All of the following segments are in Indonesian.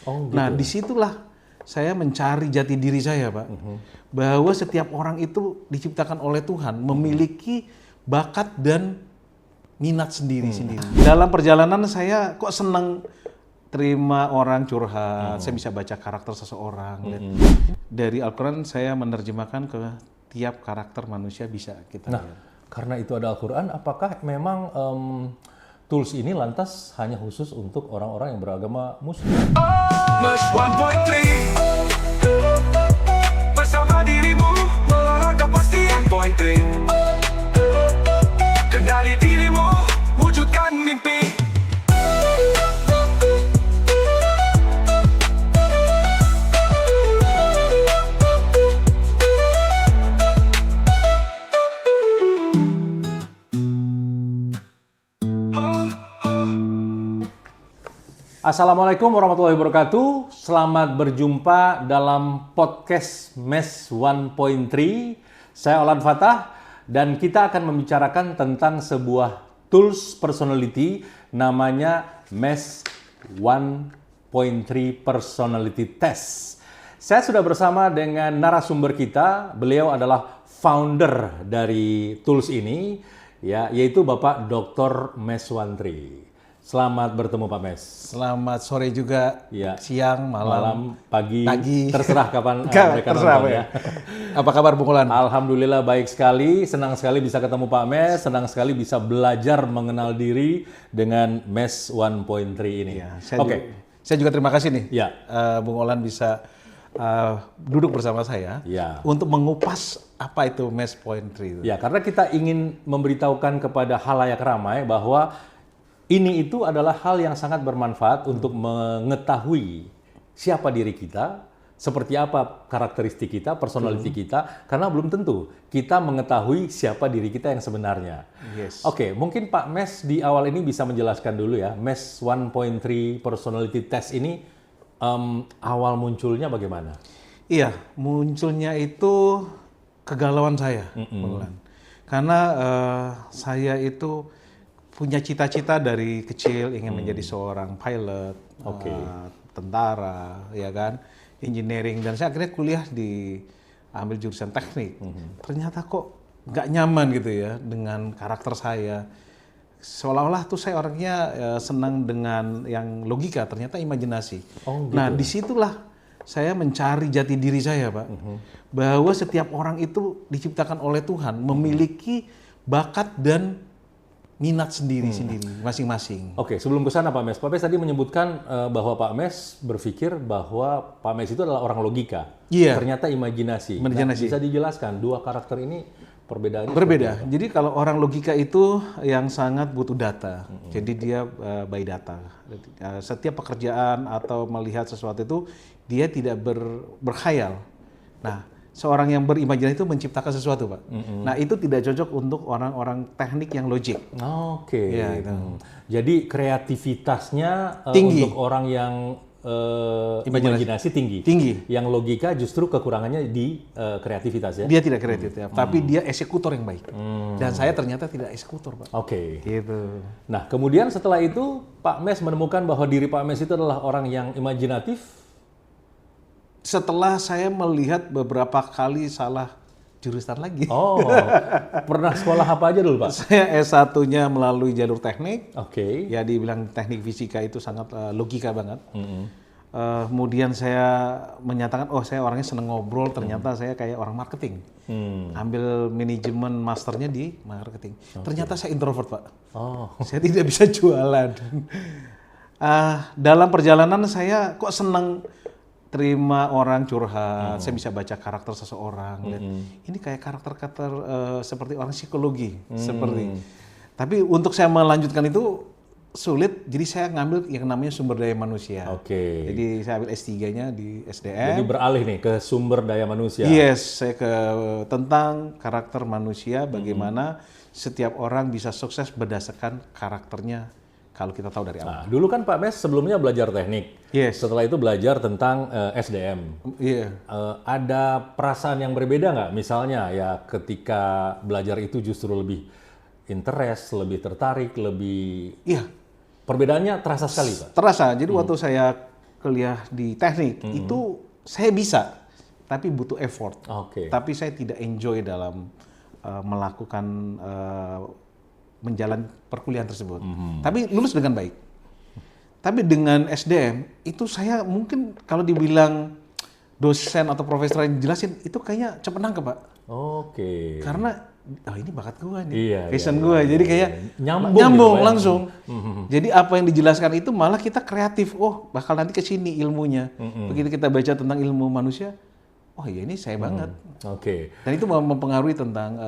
Oh, gitu. Nah, disitulah saya mencari jati diri saya, Pak. Bahwa setiap orang itu diciptakan oleh Tuhan memiliki bakat dan minat sendiri-sendiri. Dalam perjalanan saya kok senang terima orang curhat, saya bisa baca karakter seseorang. Dari Al-Quran saya menerjemahkan ke tiap karakter manusia bisa kita Nah, lihat. karena itu ada Al-Quran, apakah memang tools ini lantas hanya khusus untuk orang-orang yang beragama Muslim? Mas 1.3 bersama dirimu olahraga pasti 1.3 kendali dirimu wujudkan mimpi. Assalamualaikum warahmatullahi wabarakatuh. Selamat berjumpa dalam podcast MES 1.3. Saya Olan Fatah dan kita akan membicarakan tentang sebuah tools personality namanya MES 1.3 Personality Test. Saya sudah bersama dengan narasumber kita. Beliau adalah founder dari tools ini, ya, yaitu Bapak Dr. MES 1.3. Selamat bertemu Pak Mes. Selamat sore juga, Ya. siang, malam, pagi, pagi. terserah kapan mereka terserah, nonton Pak, ya. Apa kabar Bung Olan? Alhamdulillah baik sekali, senang sekali bisa ketemu Pak Mes, senang sekali bisa belajar mengenal diri dengan MES 1.3 ini. Ya, saya Oke. juga terima kasih nih, Ya. Bung Olan bisa duduk bersama saya Ya. untuk mengupas apa itu MES 1.3 itu. Ya, karena kita ingin memberitahukan kepada halayak ramai bahwa ini itu adalah hal yang sangat bermanfaat untuk mengetahui siapa diri kita, seperti apa karakteristik kita, personality kita, karena belum tentu kita mengetahui siapa diri kita yang sebenarnya. Yes. Oke, mungkin Pak Mes di awal ini bisa menjelaskan dulu ya, MES 1.3 Personality Test ini awal munculnya bagaimana? Iya, munculnya itu kegalauan saya, Bung Olan. Karena saya itu punya cita-cita dari kecil ingin menjadi seorang pilot, tentara, ya kan, engineering, dan saya akhirnya kuliah ambil jurusan teknik. Ternyata kok nggak nyaman gitu ya dengan karakter saya. Seolah-olah tuh saya orangnya senang dengan yang logika, ternyata imajinasi. Oh, gitu. Nah, disitulah saya mencari jati diri saya, Pak. Bahwa setiap orang itu diciptakan oleh Tuhan memiliki bakat dan minat sendiri-sendiri, masing-masing. Oke, sebelum ke sana Pak Mes tadi menyebutkan bahwa Pak Mes berpikir bahwa Pak Mes itu adalah orang logika. Iya. Ternyata imajinasi. Nah, bisa dijelaskan dua karakter ini perbedaannya? Berbeda. Jadi kalau orang logika itu yang sangat butuh data. Jadi dia by data. Setiap pekerjaan atau melihat sesuatu itu dia tidak berkhayal. Nah, seorang yang berimajinasi itu menciptakan sesuatu, Pak. Nah, itu tidak cocok untuk orang-orang teknik yang logik. Oke. Ya, itu. Jadi kreativitasnya Tinggi. untuk orang yang imajinasi tinggi. Tinggi. Yang logika justru kekurangannya di kreativitas ya? Dia tidak kreatif, ya, tapi dia eksekutor yang baik. Dan saya ternyata tidak eksekutor, Pak. Oke. Gitu. Nah, kemudian setelah itu Pak Mes menemukan bahwa diri Pak Mes itu adalah orang yang imajinatif. Setelah saya melihat beberapa kali salah jurusan lagi. Oh, pernah sekolah apa aja dulu, Pak? Saya S1-nya melalui jalur teknik. Oke. Ya, dibilang teknik fisika itu sangat logika banget. Kemudian saya menyatakan, oh saya orangnya seneng ngobrol, ternyata saya kayak orang marketing. Ambil manajemen masternya di marketing. Ternyata saya introvert, Pak. Oh. Saya tidak bisa jualan. Dalam perjalanan saya kok seneng terima orang curhat, saya bisa baca karakter seseorang. Ini kayak karakter-karakter seperti orang psikologi, seperti. Tapi untuk saya melanjutkan itu sulit, jadi saya ngambil yang namanya sumber daya manusia. Oke. Jadi saya ambil S3-nya di SDM. Jadi beralih nih ke sumber daya manusia. Yes, saya tentang karakter manusia, bagaimana setiap orang bisa sukses berdasarkan karakternya. Kalau kita tahu dari awal. Nah, dulu kan Pak Mes sebelumnya belajar teknik. Yes. Setelah itu belajar tentang SDM. Iya. Ada perasaan yang berbeda nggak? Misalnya ya ketika belajar itu justru lebih interest, lebih tertarik, lebih... Iya. Perbedaannya terasa sekali, Pak? Terasa. Jadi waktu saya kuliah di teknik itu saya bisa, tapi butuh effort. Oke. Tapi saya tidak enjoy dalam melakukan menjalani perkuliahan tersebut. Tapi lulus dengan baik. Tapi dengan SDM itu saya mungkin kalau dibilang dosen atau profesor yang jelasin itu kayaknya cepet nangkep, Pak. Oke. Karena ini bakat gue nih, Iya, passion iya, gue. iya, Jadi iya, kayak iya. Nyambung nyambung gitu, Pak. langsung. Jadi apa yang dijelaskan itu malah kita kreatif. Oh, bakal nanti ke sini ilmunya. Begitu kita baca tentang ilmu manusia, oh iya ini saya banget. Oke. Dan itu mempengaruhi tentang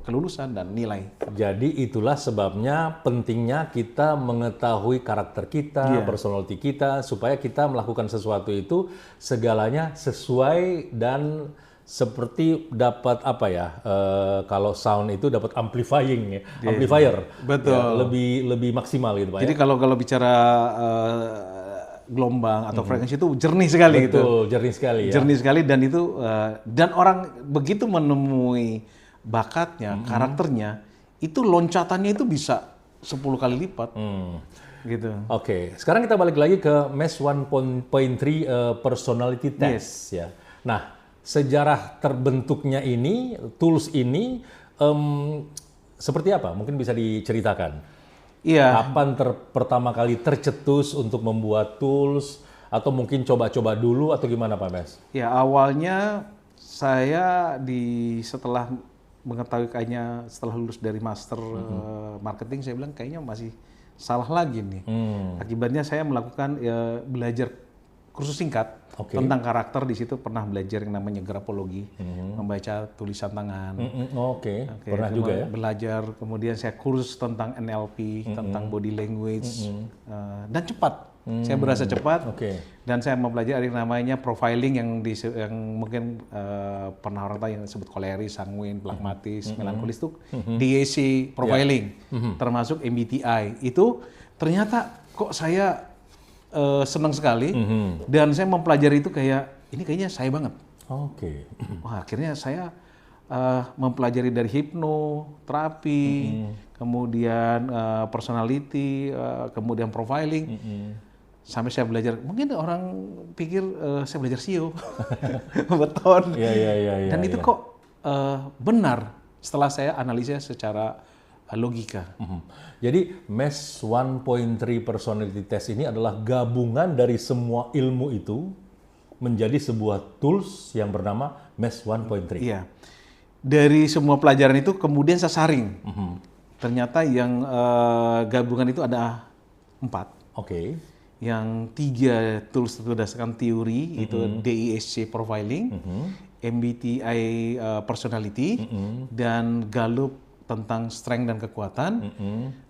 kelulusan dan nilai. Jadi itulah sebabnya pentingnya kita mengetahui karakter kita, Iya. personality kita, supaya kita melakukan sesuatu itu segalanya sesuai dan seperti dapat apa ya? Kalau sound itu dapat amplifying ya, amplifier. Betul. Ya, lebih maksimal gitu, Pak. Jadi Ya? kalau bicara gelombang atau frekuensi itu jernih sekali gitu. Betul, jernih sekali ya. Jernih sekali dan itu dan orang begitu menemui bakatnya, karakternya, itu loncatannya itu bisa 10 kali lipat. Gitu. Oke, sekarang kita balik lagi ke MES 1.3 personality test ya. Nah, sejarah terbentuknya ini, tools ini seperti apa? Mungkin bisa diceritakan. Iya. Kapan pertama kali tercetus untuk membuat tools, atau mungkin coba-coba dulu atau gimana Pak Mes? Ya awalnya saya setelah mengetahui kayaknya setelah lulus dari master marketing, saya bilang kayaknya masih salah lagi nih. Akibatnya saya melakukan belajar kursus singkat tentang karakter. Di situ pernah belajar yang namanya grafologi, membaca tulisan tangan. Oke, pernah juga ya? Belajar, kemudian saya kursus tentang NLP, tentang body language, dan cepat. Saya berasa cepat, dan saya mempelajari yang namanya profiling yang mungkin pernah orang tahu yang disebut koleris, sanguin, pragmatis, melankolis itu DAC profiling, termasuk MBTI. Itu ternyata kok saya senang sekali, dan saya mempelajari itu kayak ini kayaknya saya banget. Oke. Wah, akhirnya saya mempelajari dari hipnoterapi, kemudian personality, kemudian profiling, sampai saya belajar. Mungkin orang pikir saya belajar SEO, beton. Iya. Dan itu kok benar setelah saya analisis secara logika. Jadi MES 1.3 personality test ini adalah gabungan dari semua ilmu itu menjadi sebuah tools yang bernama MES 1.3. Iya. Dari semua pelajaran itu kemudian saya saring. Ternyata yang gabungan itu ada 4. Oke. Yang 3 tools itu berdasarkan teori, itu DISC profiling, MBTI personality, dan Gallup tentang strength dan kekuatan,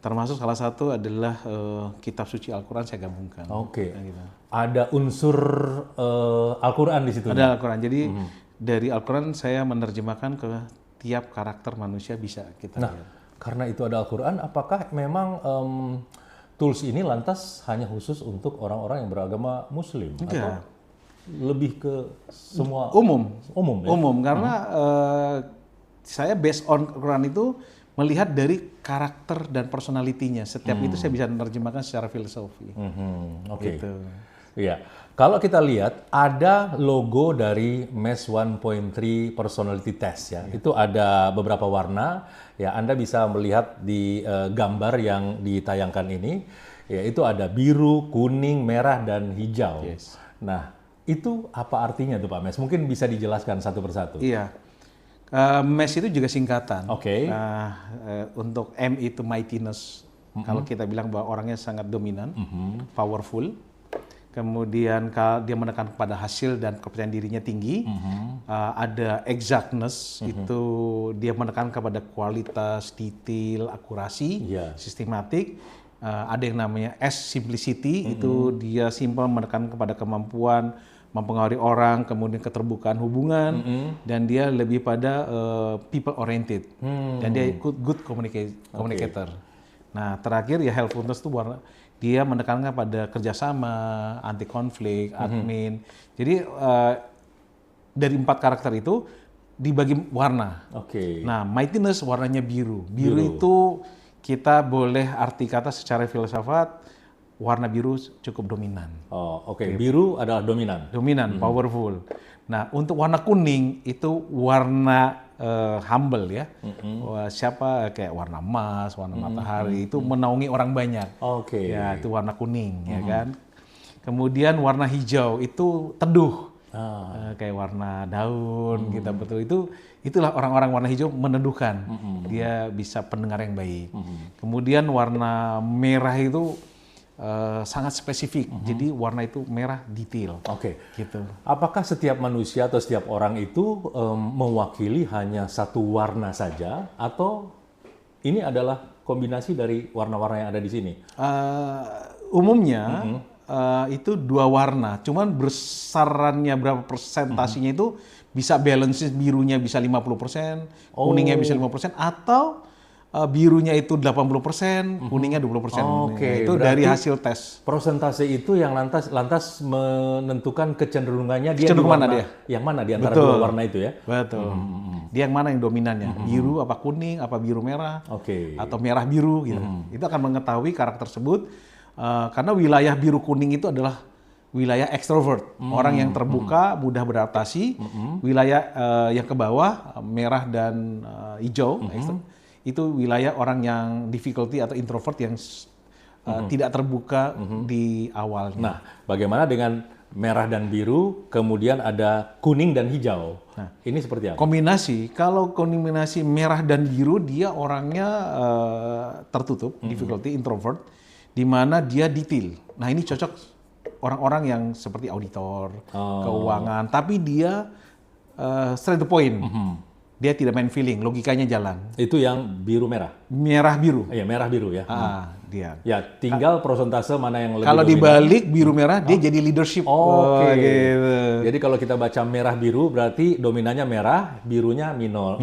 termasuk salah satu adalah kitab suci Al-Quran saya gabungkan. Oke. Nah, gitu. Ada unsur Al-Quran di situ. Ada Al-Quran. Jadi dari Al-Quran saya menerjemahkan ke tiap karakter manusia bisa kita lihat. Karena itu ada Al-Quran, apakah memang tools ini lantas hanya khusus untuk orang-orang yang beragama Muslim? Enggak. Atau lebih ke semua Umum. umum ya? Umum, karena saya based on Quran itu melihat dari karakter dan personalitinya. Setiap itu saya bisa menerjemahkan secara filosofi. Oke. Gitu. Iya. Kalau kita lihat ada logo dari MES 1.3 personality test ya. Itu ada beberapa warna. Ya, Anda bisa melihat di gambar yang ditayangkan ini. Ya, itu ada biru, kuning, merah, dan hijau. Yes. Nah, itu apa artinya tuh Pak Mes? Mungkin bisa dijelaskan satu persatu. Iya. MES itu juga singkatan. Oke. Untuk M itu mightiness. Kalau kita bilang bahwa orangnya sangat dominan, powerful. Kemudian dia menekan kepada hasil dan kepercayaan dirinya tinggi. Ada exactness, itu dia menekan kepada kualitas, detail, akurasi, sistematik. Ada yang namanya S simplicity, itu dia simple, menekan kepada kemampuan mempengaruhi orang, kemudian keterbukaan hubungan, dan dia lebih pada people oriented, dan dia good communicator. Nah, terakhir ya helpfulness itu dia menekankan pada kerjasama, anti konflik, admin. Jadi dari 4 karakter itu dibagi warna. Nah, mightiness warnanya biru. Biru itu kita boleh arti kata secara filsafat warna biru cukup dominan. Oh, oke. Biru adalah dominan. Dominan, powerful. Nah, untuk warna kuning itu warna humble ya. Wah, siapa kayak warna emas, warna matahari itu menaungi orang banyak. Oke. Ya, itu warna kuning ya kan. Kemudian warna hijau itu teduh. Kayak warna daun gitu betul. Itulah orang-orang warna hijau meneduhkan. Dia bisa pendengar yang baik. Kemudian warna merah itu sangat spesifik, jadi warna itu merah detail. Oke. Gitu. Apakah setiap manusia atau setiap orang itu mewakili hanya satu warna saja, atau ini adalah kombinasi dari warna-warna yang ada di sini? Umumnya itu dua warna, cuman besarannya berapa persentasinya itu bisa balance, birunya bisa 50%, kuningnya bisa 5%, atau birunya itu 80%, kuningnya 20%. Oke, Itu dari hasil tes. Persentase itu yang lantas menentukan kecenderungannya dia Cenderung di mana warna dia? yang mana di antara Betul. dua warna itu ya? Betul. Dia yang mana yang dominannya? Biru apa kuning, apa biru merah, Oke. atau merah biru gitu. Itu akan mengetahui karakter tersebut karena wilayah biru kuning itu adalah wilayah extrovert, orang yang terbuka, mudah beradaptasi. Wilayah yang ke bawah merah dan hijau itu wilayah orang yang difficulty atau introvert yang tidak terbuka di awalnya. Nah, bagaimana dengan merah dan biru, kemudian ada kuning dan hijau? Nah, ini seperti apa? Kombinasi, kalau kombinasi merah dan biru dia orangnya tertutup, difficulty, introvert, di mana dia detail. Nah ini cocok orang-orang yang seperti auditor, keuangan, tapi dia straight to point. Dia tidak main feeling, logikanya jalan. Itu yang biru merah. Merah biru. Iya, merah biru ya. Dia. Ya, tinggal persentase mana yang lebih Kalau dominan. dibalik biru merah dia jadi leadership. Oke. Gitu. Jadi kalau kita baca merah biru berarti dominannya merah, birunya minor.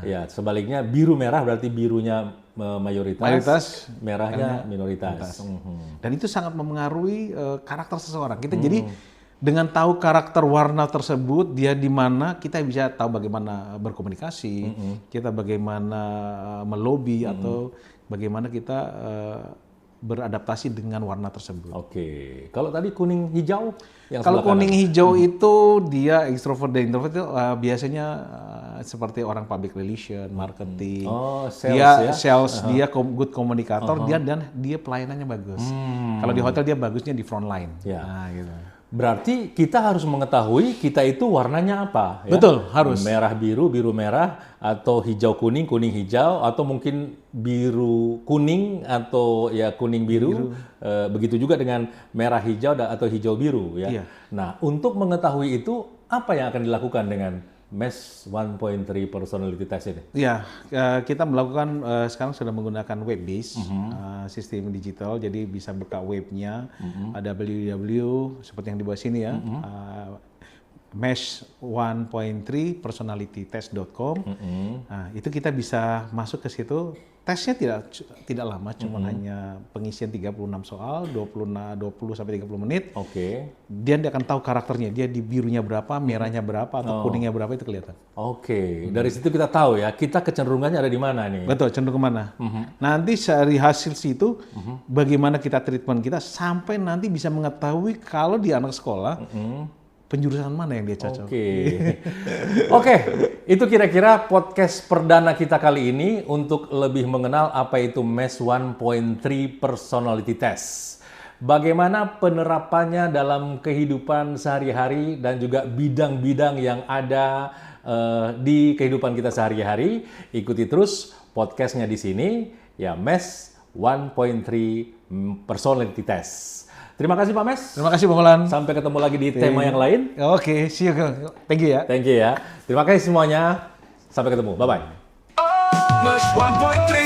Ya, sebaliknya biru merah berarti birunya mayoritas, merahnya minoritas. Dan itu sangat memengaruhi karakter seseorang. Kita jadi dengan tahu karakter warna tersebut, dia di mana, kita bisa tahu bagaimana berkomunikasi, kita bagaimana melobi atau bagaimana kita beradaptasi dengan warna tersebut. Oke. Kalau tadi kuning hijau yang Kalau sebelah kuning kanan? hijau itu dia extrovert dan introvert itu biasanya seperti orang public relation, marketing. Oh, sales dia ya? sales, dia good komunikator, dan dia pelayanannya bagus. Kalau di hotel dia bagusnya di front line. Ya. Nah, gitu. Berarti kita harus mengetahui kita itu warnanya apa. Ya? Betul, harus. Merah biru, biru merah, atau hijau kuning, kuning hijau, atau mungkin biru kuning atau ya kuning biru. Begitu juga dengan merah hijau atau hijau biru ya. Iya. Nah, untuk mengetahui itu apa yang akan dilakukan dengan MES 1.3 personality test ini? Ya, kita melakukan sekarang sudah menggunakan web base sistem digital, jadi bisa buka webnya www seperti yang di bawah sini ya, MES 1.3 personalitytest.com. Nah, itu kita bisa masuk ke situ. Tesnya tidak lama, cuma hanya pengisian 36 soal, 20 sampai 30 menit. Oke. Dia akan tahu karakternya, dia di birunya berapa, merahnya berapa, atau kuningnya berapa, itu kelihatan. Oke. Dari situ kita tahu ya, kita kecenderungannya ada di mana nih. Betul, cenderung kemana. Nanti dari hasil situ, bagaimana kita treatment kita, sampai nanti bisa mengetahui kalau di anak sekolah, penjurusan mana yang dia cocok. Oke, itu kira-kira podcast perdana kita kali ini untuk lebih mengenal apa itu MES 1.3 personality test. Bagaimana penerapannya dalam kehidupan sehari-hari dan juga bidang-bidang yang ada di kehidupan kita sehari-hari. Ikuti terus podcastnya di sini, ya MES 1.3 personality test. Terima kasih Pak MES. Terima kasih Bang Olan. Sampai ketemu lagi di tema yang lain. Oke, see you. Thank you ya. Thank you ya. Terima kasih semuanya. Sampai ketemu. Bye-bye. MES 1.3